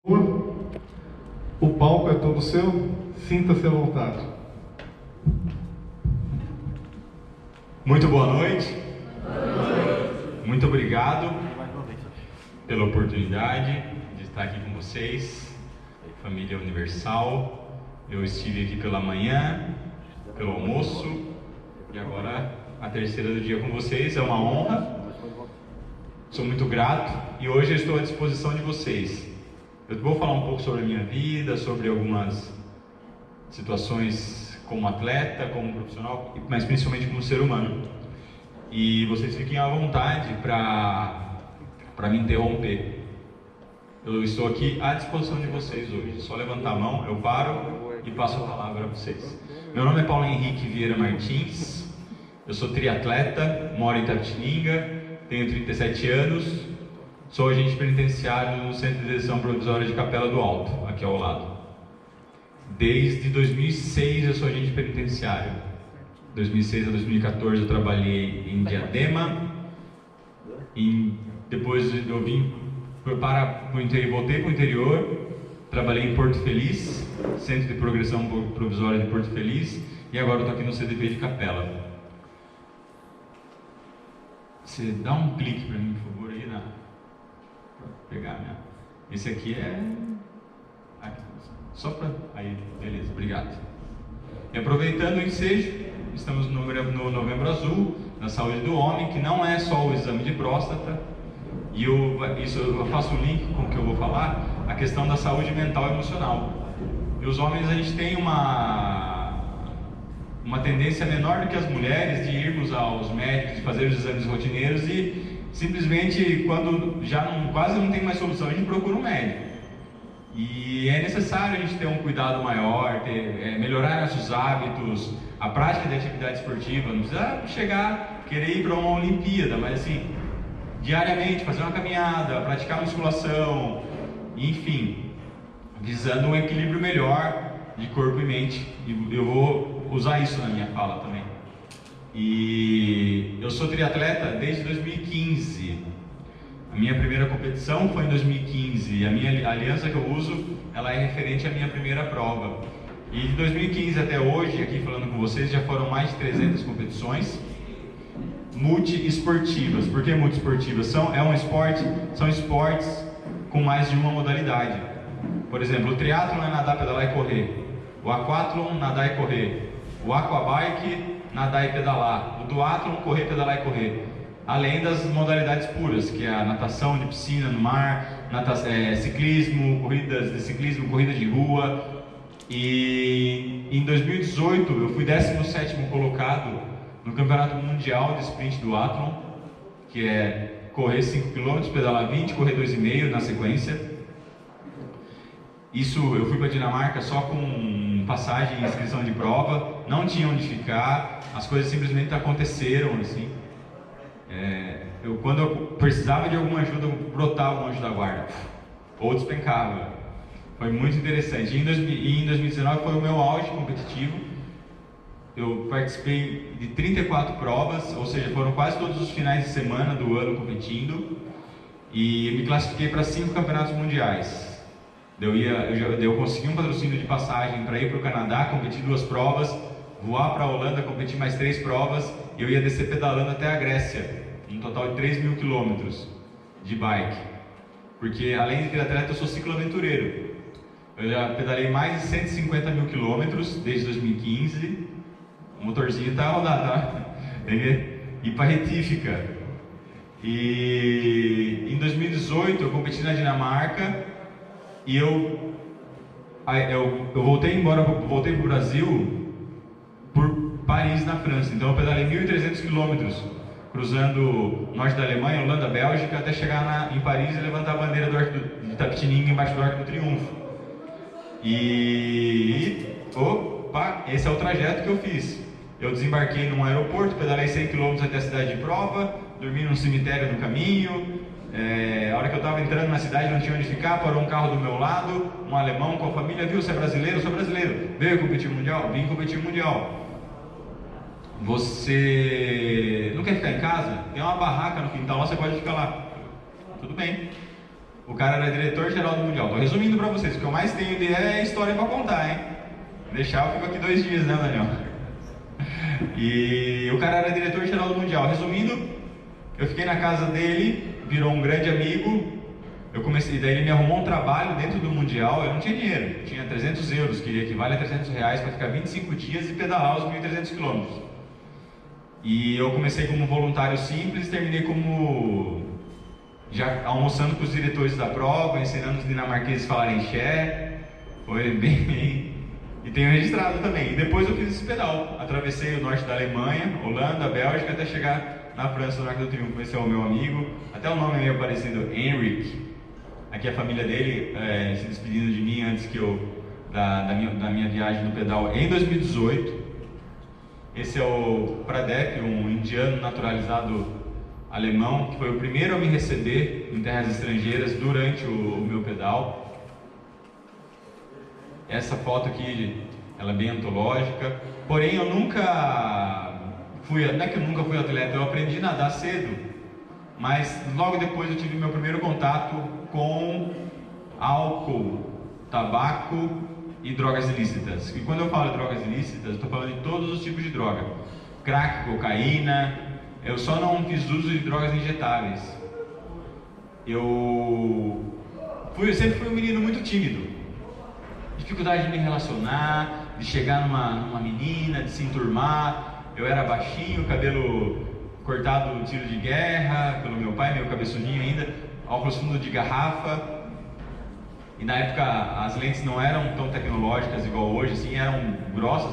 O palco é todo seu, sinta-se à vontade. Muito boa noite. Muito obrigado pela oportunidade de estar aqui com vocês, família Universal. Eu estive aqui pela manhã, pelo almoço e agora a terceira do dia com vocês. É uma honra, sou muito grato e hoje eu estou à disposição de vocês. Eu vou falar um pouco sobre a minha vida, sobre algumas situações como atleta, como profissional, mas principalmente como ser humano. E vocês fiquem à vontade para me interromper. Eu estou aqui à disposição de vocês hoje. É só levantar a mão, eu paro e passo a palavra para vocês. Meu nome é Paulo Henrique Vieira Martins, eu sou triatleta, moro em Itapetininga, tenho 37 anos. Sou agente penitenciário no Centro de Detenção Provisória de Capela do Alto, aqui ao lado. Desde 2006 eu sou agente penitenciário. 2006 a 2014 eu trabalhei em Diadema. Depois eu vim para o interior, voltei para o interior. Trabalhei em Porto Feliz, Centro de Progressão Provisória de Porto Feliz. E agora eu estou aqui no CDP de Capela. Você dá um clique para mim, por favor, aí na... pegar, né? Esse aqui é... só para... aí, beleza, obrigado. E aproveitando o ensejo, estamos no Novembro Azul, na saúde do homem, que não é só o exame de próstata, e eu faço o link com o que eu vou falar, a questão da saúde mental e emocional. E os homens, a gente tem uma tendência menor do que as mulheres de irmos aos médicos, de fazer os exames rotineiros e simplesmente, quando já quase não tem mais solução, a gente procura um médico. E é necessário a gente ter um cuidado maior, melhorar nossos hábitos, a prática de atividade esportiva. Não precisa chegar, querer ir para uma Olimpíada, mas assim, diariamente fazer uma caminhada, praticar musculação, enfim, visando um equilíbrio melhor de corpo e mente. E eu vou usar isso na minha fala também. E eu sou triatleta desde 2015. A minha primeira competição foi em 2015. A minha aliança que eu uso, ela é referente à minha primeira prova. E de 2015 até hoje, aqui falando com vocês, já foram mais de 300 competições multiesportivas. Por que multiesportivas? São esportes com mais de uma modalidade. Por exemplo, o triatlon é nadar, pedalar e correr. O aquatlon, nadar e correr. O aquabike, nadar e pedalar. O duatlon, correr, pedalar e correr. Além das modalidades puras, que é a natação de piscina no mar, ciclismo, corridas de ciclismo, corrida de rua. E em 2018 eu fui 17º colocado no Campeonato Mundial de Sprint Duatlon, que é correr 5 km, pedalar 20, correr 2,5 na sequência. Isso, eu fui para a Dinamarca só com passagem e inscrição de prova, não tinha onde ficar, as coisas simplesmente aconteceram assim. Quando eu precisava de alguma ajuda, brotava um anjo da guarda, ou despencava. Foi muito interessante. E em 2019 foi o meu auge competitivo. Eu participei de 34 provas, ou seja, foram quase todos os finais de semana do ano competindo, e me classifiquei para 5 campeonatos mundiais. Eu consegui um patrocínio de passagem para ir para o Canadá, competir 2 provas, voar para a Holanda, competir mais 3 provas, e eu ia descer pedalando até a Grécia, um total de 3.000 quilômetros de bike. Porque além de triatleta, eu sou cicloaventureiro. Eu já pedalei mais de 150 mil quilômetros desde 2015. O motorzinho tá rodado, tá? E para retífica. E em 2018 eu competi na Dinamarca. E eu voltei para o Brasil por Paris, na França. Então eu pedalei 1.300 quilômetros, cruzando o norte da Alemanha, Holanda, Bélgica, até chegar em Paris e levantar a bandeira de Itapetininga embaixo do Arco do Triunfo. Esse é o trajeto que eu fiz. Eu desembarquei num aeroporto, pedalei 100 km até a cidade de prova, dormi num cemitério no caminho. A hora que eu estava entrando na cidade, não tinha onde ficar, parou um carro do meu lado, um alemão com a família, viu, você é brasileiro? Eu sou brasileiro. Veio competir mundial? Vim competir mundial. Você não quer ficar em casa? Tem uma barraca no quintal lá, você pode ficar lá. Tudo bem. O cara era diretor-geral do Mundial. Tô resumindo para vocês, o que eu mais tenho de é história para contar, hein? Deixar eu fico aqui 2 dias, né, Daniel? E o cara era diretor-geral do Mundial. Resumindo, eu fiquei na casa dele, virou um grande amigo. Daí ele me arrumou um trabalho dentro do Mundial. Eu não tinha dinheiro, eu tinha 300 euros, que equivale a 300 reais para ficar 25 dias e pedalar os 1.300 quilômetros. E eu comecei como voluntário simples, terminei como já almoçando com os diretores da prova, ensinando os dinamarqueses a falarem xé. Foi bem... E tenho registrado também. E depois eu fiz esse pedal. Atravessei o norte da Alemanha, Holanda, Bélgica, até chegar na França, no Arco do Triunfo. Esse é o meu amigo. Até o nome é meio parecido, Henrik. Aqui a família dele se despedindo de mim antes que da minha viagem no pedal em 2018. Esse é o Pradep, um indiano naturalizado alemão, que foi o primeiro a me receber em terras estrangeiras durante o meu pedal. Essa foto aqui, ela é bem antológica, porém eu nunca fui, não é que eu nunca fui atleta, eu aprendi a nadar cedo, mas logo depois eu tive meu primeiro contato com álcool, tabaco e drogas ilícitas. E quando eu falo de drogas ilícitas, eu estou falando de todos os tipos de droga, crack, cocaína. Eu só não fiz uso de drogas injetáveis. Eu sempre fui um menino muito tímido. Dificuldade de me relacionar, de chegar numa menina, de se enturmar. Eu era baixinho, cabelo cortado tiro de guerra pelo meu pai, meio cabeçudinho ainda, óculos fundo de garrafa. E na época as lentes não eram tão tecnológicas igual hoje, assim, eram grossas.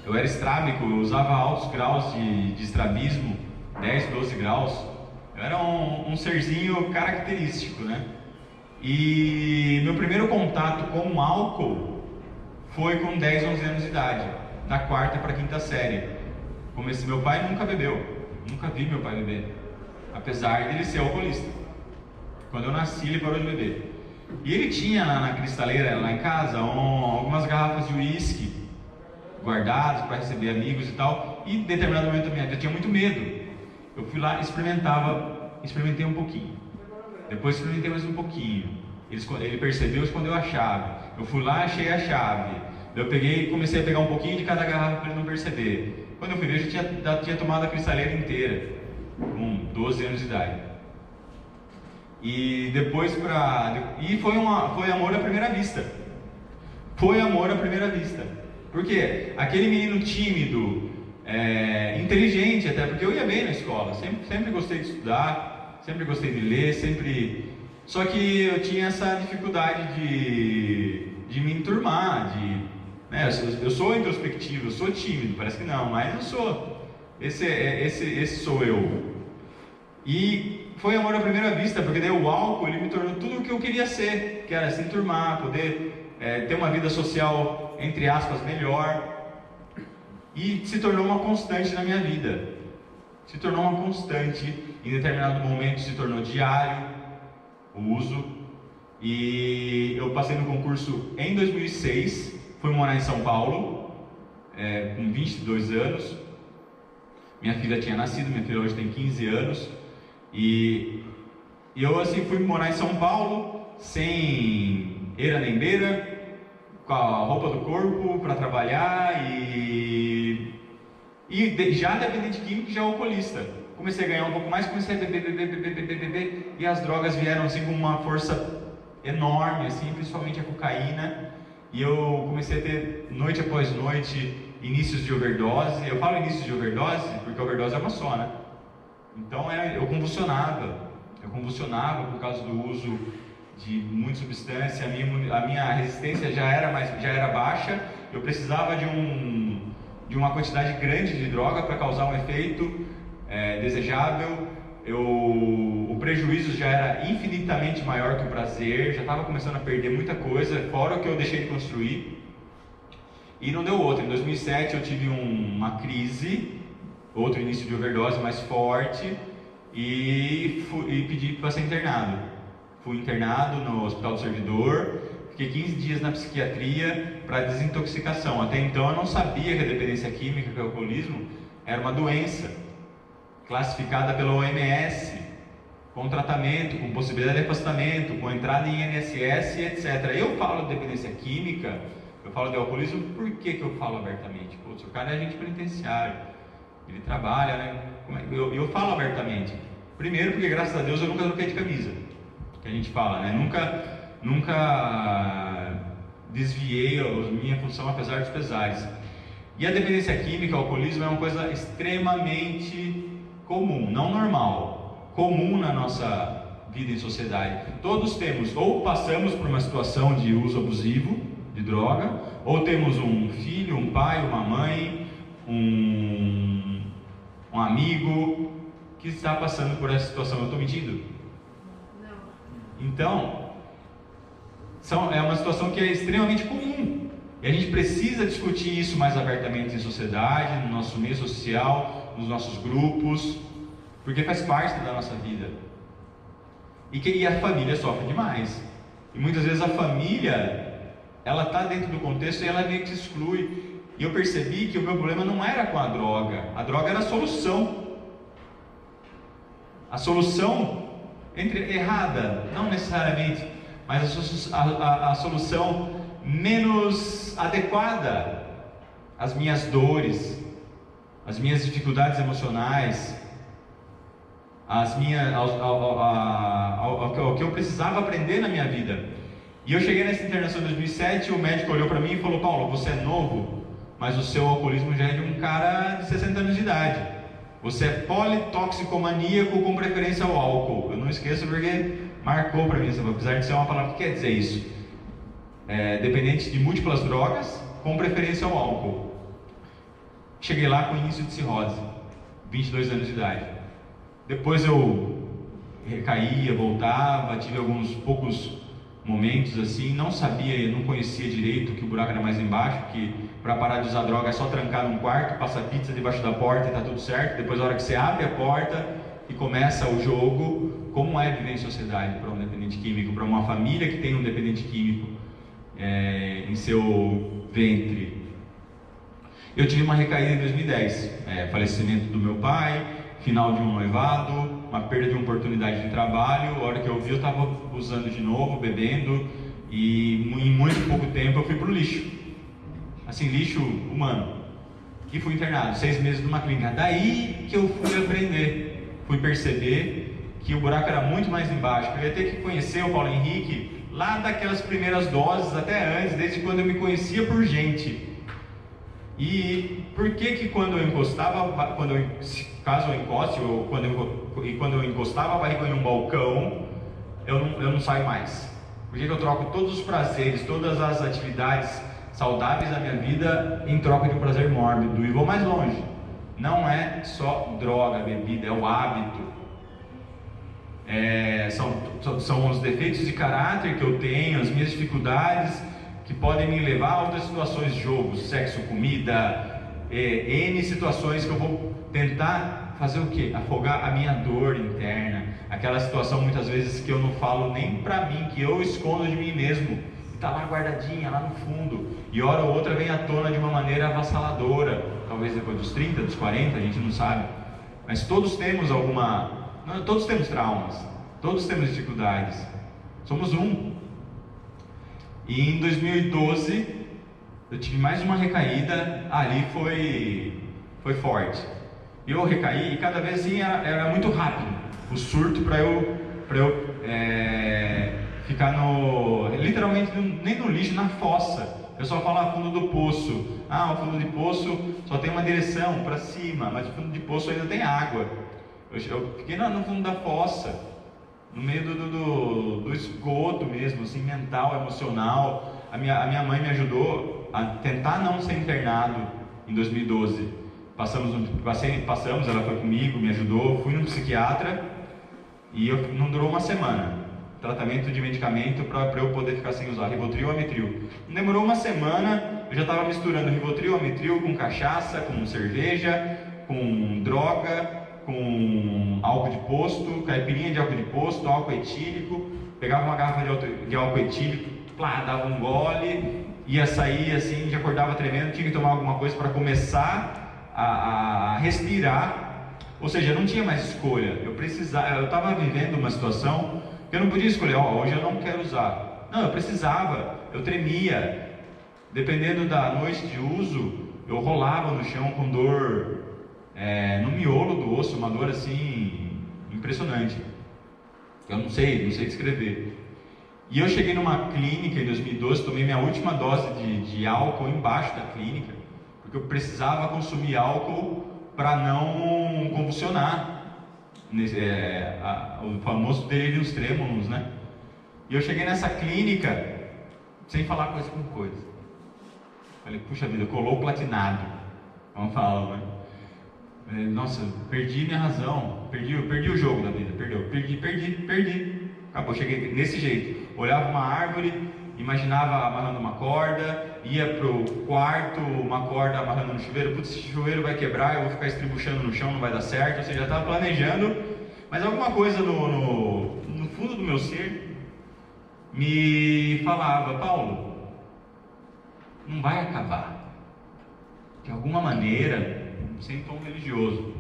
Eu era estrábico, eu usava altos graus de estrabismo, 10, 12 graus. Eu era um serzinho característico, né? E meu primeiro contato com o álcool foi com 10, 11 anos de idade, da 4ª para a 5ª série. Meu pai nunca bebeu, nunca vi meu pai beber, apesar de ele ser alcoolista. Quando eu nasci ele parou de beber. E ele tinha na cristaleira lá em casa algumas garrafas de uísque guardadas para receber amigos e tal. E em determinado momento da minha vida eu tinha muito medo. Eu fui lá, experimentei um pouquinho. Depois experimentei mais um pouquinho. Ele percebeu e escondeu a chave. Eu fui lá, achei a chave. Eu peguei e comecei a pegar um pouquinho de cada garrafa para ele não perceber. Quando eu fui ver, eu já tinha tomado a cristaleira inteira, com 12 anos de idade. E depois foi amor à primeira vista. Foi amor à primeira vista. Por quê? Aquele menino tímido, inteligente até, porque eu ia bem na escola, sempre gostei de estudar, sempre gostei de ler, só que eu tinha essa dificuldade de me enturmar, eu sou introspectivo, eu sou tímido, parece que não, mas eu sou. Esse sou eu. E foi amor à primeira vista, porque daí o álcool ele me tornou tudo o que eu queria ser, que era se enturmar, poder ter uma vida social, entre aspas, melhor. E se tornou uma constante na minha vida. Se tornou uma constante, em determinado momento se tornou diário o uso. E eu passei no concurso em 2006, fui morar em São Paulo, com 22 anos. Minha filha tinha nascido, minha filha hoje tem 15 anos. E eu assim fui morar em São Paulo, sem eira nem beira, com a roupa do corpo para trabalhar e já dependente químico, já alcoolista. Comecei a ganhar um pouco mais, comecei a beber, e as drogas vieram assim com uma força enorme, assim, principalmente a cocaína. E eu comecei a ter, noite após noite, inícios de overdose. Eu falo inícios de overdose porque a overdose é uma só, né? Então eu convulsionava por causa do uso de muita substância. A minha resistência já era baixa. Eu precisava de uma quantidade grande de droga para causar um efeito desejável. O prejuízo já era infinitamente maior que o prazer. Já estava começando a perder muita coisa, fora o que eu deixei de construir. E não deu outra. Em 2007 eu tive uma crise, outro início de overdose mais forte, e pedi para ser internado. Fui internado no Hospital do Servidor, fiquei 15 dias na psiquiatria para desintoxicação. Até então eu não sabia que a dependência química, que o alcoolismo, era uma doença classificada pela OMS com tratamento, com possibilidade de afastamento, com entrada em INSS, etc. Eu falo de dependência química, eu falo de alcoolismo, por que eu falo abertamente? Putz, o cara é agente penitenciário, ele trabalha, né? Eu falo abertamente. Primeiro porque, graças a Deus, eu nunca troquei de camisa, que a gente fala, né? Nunca desviei a minha função, apesar dos pesares. E a dependência química, o alcoolismo, é uma coisa extremamente comum, não normal, comum na nossa vida em sociedade. Todos temos, ou passamos por uma situação de uso abusivo de droga, ou temos um filho, um pai, uma mãe, um amigo que está passando por essa situação. Eu estou mentindo? Não. Então, é uma situação que é extremamente comum. E a gente precisa discutir isso mais abertamente em sociedade, no nosso meio social, nos nossos grupos, porque faz parte da nossa vida. E a família sofre demais. E muitas vezes a família, ela está dentro do contexto e ela meio que se exclui. E eu percebi que o meu problema não era com a droga era a solução. A solução errada, não necessariamente, mas a solução menos adequada às minhas dores, às minhas dificuldades emocionais, ao que eu precisava aprender na minha vida. E eu cheguei nessa internação em 2007, o médico olhou para mim e falou: Paulo, você é novo, mas o seu alcoolismo já é de um cara de 60 anos de idade. Você é politoxicomaníaco com preferência ao álcool. Eu não esqueço porque marcou para mim, apesar de ser uma palavra que quer dizer isso. Dependente de múltiplas drogas, com preferência ao álcool. Cheguei lá com início de cirrose, 22 anos de idade. Depois eu recaía, voltava, tive alguns poucos momentos assim, não conhecia direito que o buraco era mais embaixo, que para parar de usar droga é só trancar num quarto, passa pizza debaixo da porta e tá tudo certo. Depois, a hora que você abre a porta e começa o jogo, como é viver em sociedade para um dependente químico, para uma família que tem um dependente químico em seu ventre. Eu tive uma recaída em 2010, falecimento do meu pai, final de um noivado, uma perda de uma oportunidade de trabalho. A hora que eu vi, eu estava usando de novo, bebendo, e em muito pouco tempo eu fui pro lixo, assim, lixo humano, e fui internado 6 meses numa clínica. Daí que eu fui aprender, fui perceber que o buraco era muito mais embaixo, que eu ia ter que conhecer o Paulo Henrique lá daquelas primeiras doses, até antes, desde quando eu me conhecia por gente. E por que quando eu encostava, caso eu encoste, ou quando eu encostava a barriga em um balcão, eu não saio mais? Por que eu troco todos os prazeres, todas as atividades saudáveis da minha vida em troca de um prazer mórbido? E vou mais longe, não é só droga, bebida, é o hábito. São os defeitos de caráter que eu tenho, as minhas dificuldades que podem me levar a outras situações, jogo, sexo, comida, N situações que eu vou tentar fazer o quê? Afogar a minha dor interna, aquela situação muitas vezes que eu não falo nem pra mim, que eu escondo de mim mesmo, está lá guardadinha, lá no fundo, e hora ou outra vem à tona de uma maneira avassaladora, talvez depois dos 30, dos 40, a gente não sabe, mas todos temos todos temos traumas, todos temos dificuldades, somos um. E em 2012 eu tive mais uma recaída, ali foi forte. Eu recaí e cada vez assim era muito rápido o surto para eu ficar literalmente nem no lixo, na fossa. O pessoal fala fundo do poço. O fundo de poço só tem uma direção para cima, mas o fundo de poço ainda tem água. Eu fiquei no fundo da fossa, no meio do esgoto mesmo, assim, mental, emocional. A minha mãe me ajudou a tentar não ser internado em 2012. Passamos, ela foi comigo, me ajudou, fui no psiquiatra e não durou uma semana. Tratamento de medicamento para eu poder ficar sem usar Rivotril ou Ametril. Não demorou uma semana, eu já estava misturando Rivotril, Ametril com cachaça, com cerveja, com droga, com álcool de posto, caipirinha de álcool de posto, álcool etílico. Pegava uma garrafa de álcool etílico, dava um gole, ia sair assim, já acordava tremendo, tinha que tomar alguma coisa para começar a respirar Ou seja, eu não tinha mais escolha. Eu estava vivendo uma situação que eu não podia escolher, hoje eu não quero usar. Não, eu precisava, eu tremia. Dependendo da noite de uso, eu rolava no chão com dor no miolo do osso, uma dor assim impressionante. Eu não sei descrever. E eu cheguei numa clínica em 2012, tomei minha última dose de álcool embaixo da clínica, porque eu precisava consumir álcool para não convulsionar, o famoso delírios trêmulos, né? E eu cheguei nessa clínica sem falar coisa com coisa. Falei, puxa vida, colou o platinado, vamos falar, né? Nossa, perdi minha razão, perdi o jogo da vida, perdi. Acabou, cheguei desse jeito. Olhava uma árvore, imaginava amarrando uma corda, ia pro quarto, uma corda amarrando no chuveiro. Putz, esse chuveiro vai quebrar, eu vou ficar estribuchando no chão, não vai dar certo. Ou seja, já estava planejando, mas alguma coisa no fundo do meu ser me falava, Paulo, não vai acabar. De alguma maneira, sem tom religioso,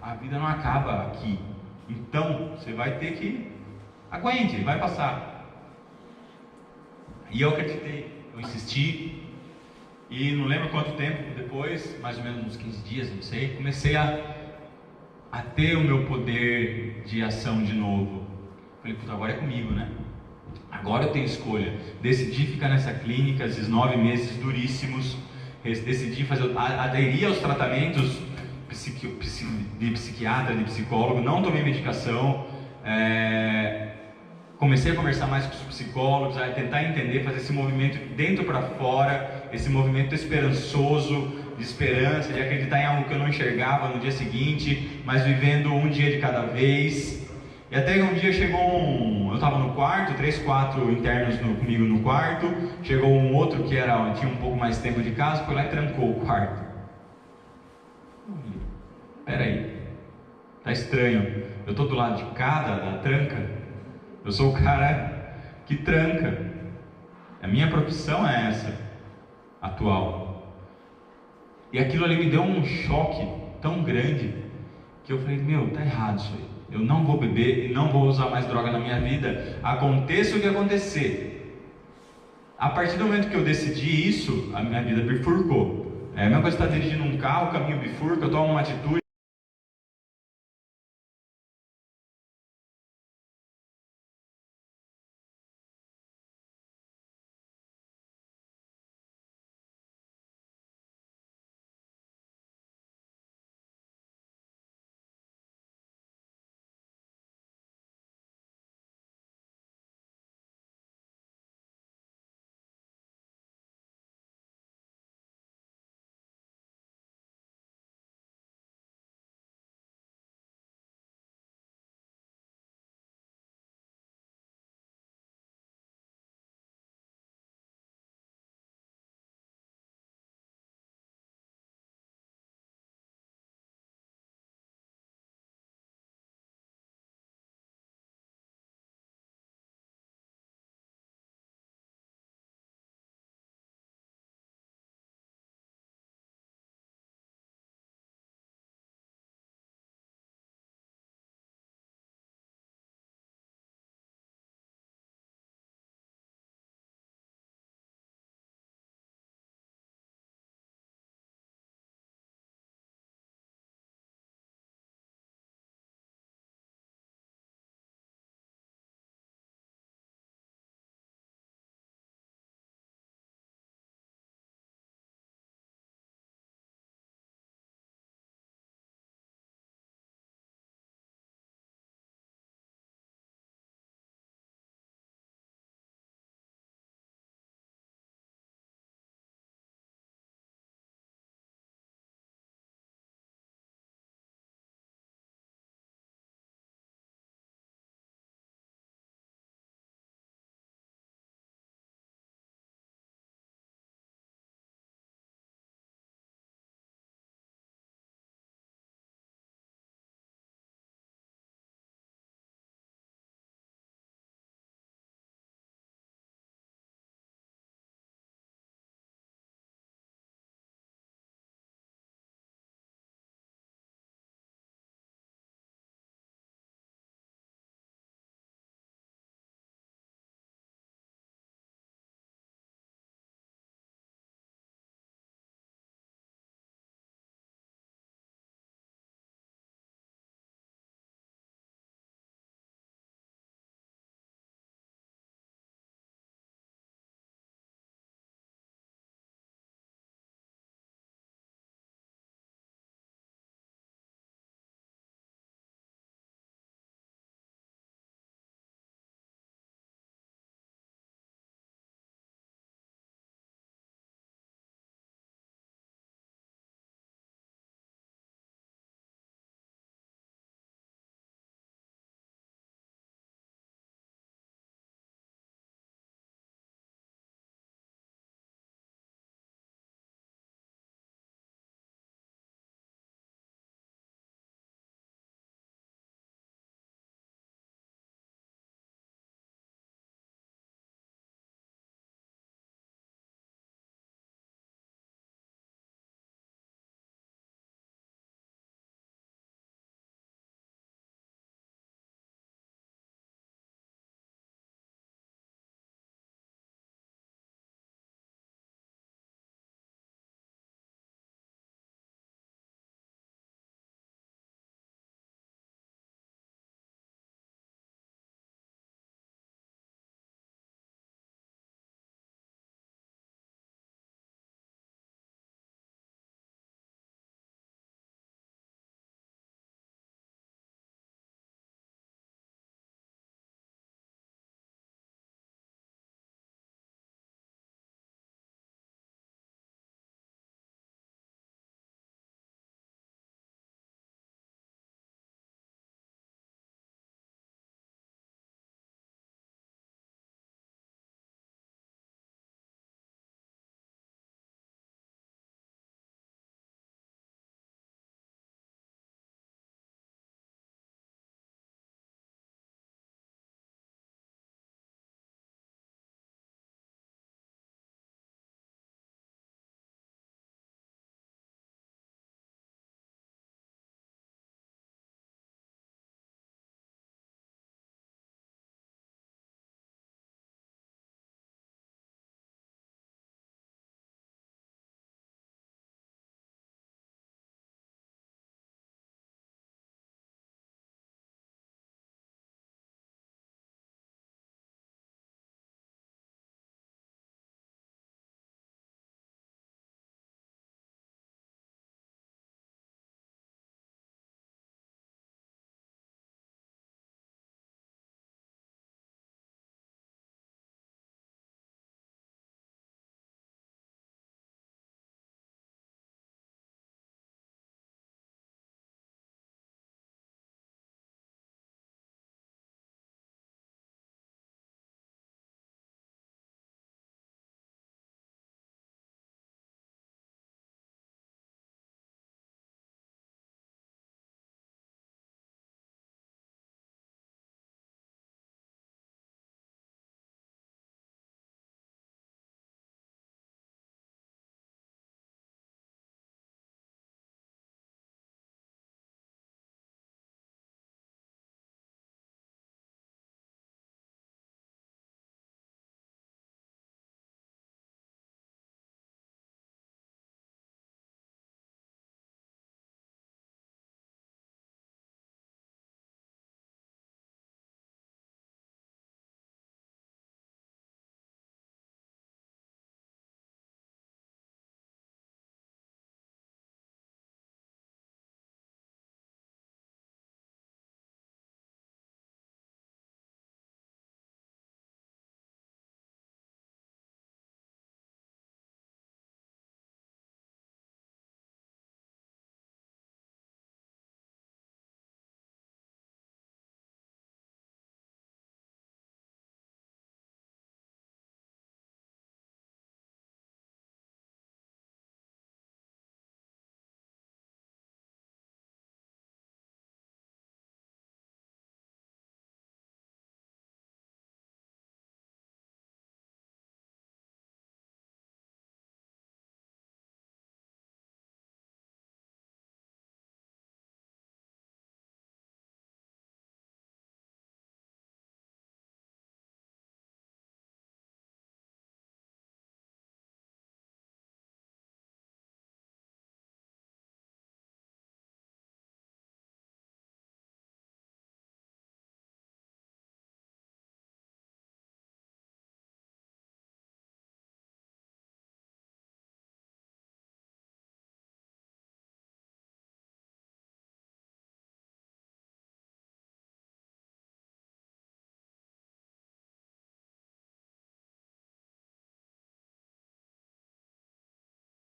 a vida não acaba aqui. Então, você vai ter que... Aguente, vai passar. E eu acreditei, eu insisti. E não lembro quanto tempo depois, mais ou menos uns 15 dias, não sei, comecei a ter o meu poder de ação de novo. Falei, puta, agora é comigo, né? Agora eu tenho escolha. Decidi ficar nessa clínica, esses 9 meses duríssimos. Decidi aderir aos tratamentos de psiquiatra, de psicólogo. Não tomei medicação. Comecei a conversar mais com os psicólogos, a tentar entender, fazer esse movimento de dentro para fora, esse movimento esperançoso, de esperança, de acreditar em algo que eu não enxergava no dia seguinte, mas vivendo um dia de cada vez. E até que um dia eu estava no quarto, 3, 4 internos comigo no quarto, chegou um outro que tinha um pouco mais tempo de casa, foi lá e trancou o quarto. Peraí, tá estranho, eu estou do lado de cá da tranca, eu sou o cara que tranca, a minha profissão é essa, atual. E aquilo ali me deu um choque tão grande, que eu falei, tá errado isso aí. Eu não vou beber e não vou usar mais droga na minha vida, aconteça o que acontecer. A partir do momento que eu decidi isso, a minha vida bifurcou. É a mesma coisa que estar dirigindo um carro, o caminho bifurca, eu tomo uma atitude.